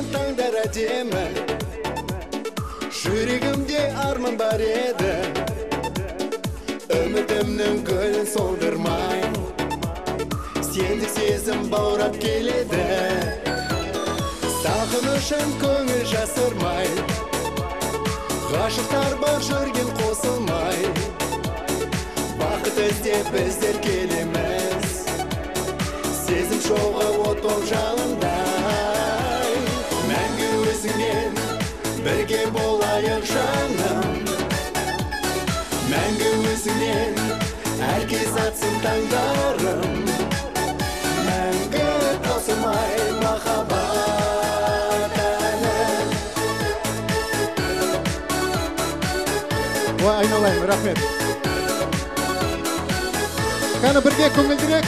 Seni tanglar acemi Жүрегімде арман бар еді Үмітімнің гүлін солдырмай Сендік сезім баурап келеді Сағынышым көңіл жасырмай Ғашықтар бар жүрген қосылмай Бақыт іздеп біздер келеміз Сезім шоғы от боп жалындай Мәңгі өзіңмен бірге болайық жаным Мәңгі өзіңмен әркез атсын таңдарым Мәңгі таусылмай махаббат әні Айналайын, рахмет. Қаны бірге көңілдірек.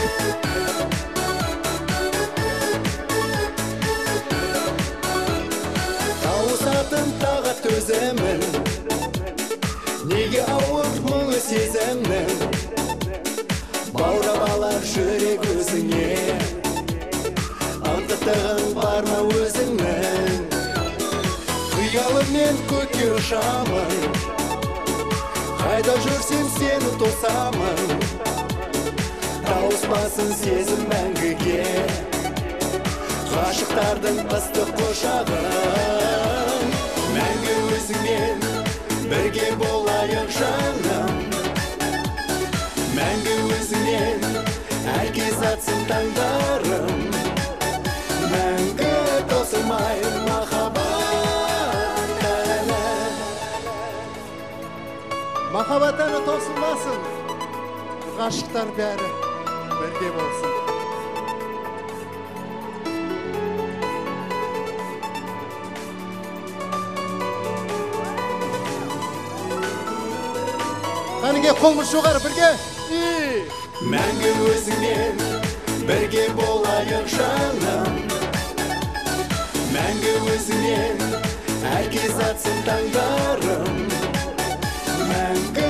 Тауысатын тағат төзімін Неге ауыр мұңы сезімнің Баурап алар жүрек өзіңе Антықтығың бар ма өзіңнің Қиялыммен көкке ұшамын Қайда жүрсем сені тосамын Тауыспасын сезім мәңгіге Ғашықтардың ыстық құшағын Мәңгі өзіңмен бірге болайық жаным Мәңгі өзіңмен әркез атсын таңдарым Мәңгі таусылмай махаббат әні Махаббат әні таусылмасын. Ғашықтар бәрі бірге болсын. Қаныге қолымыз жоғары бірге. Мәңгі өзіңмен бірге болайық жаным Мәңгі өзіңмен әркез атсын таңдарым Мәңгі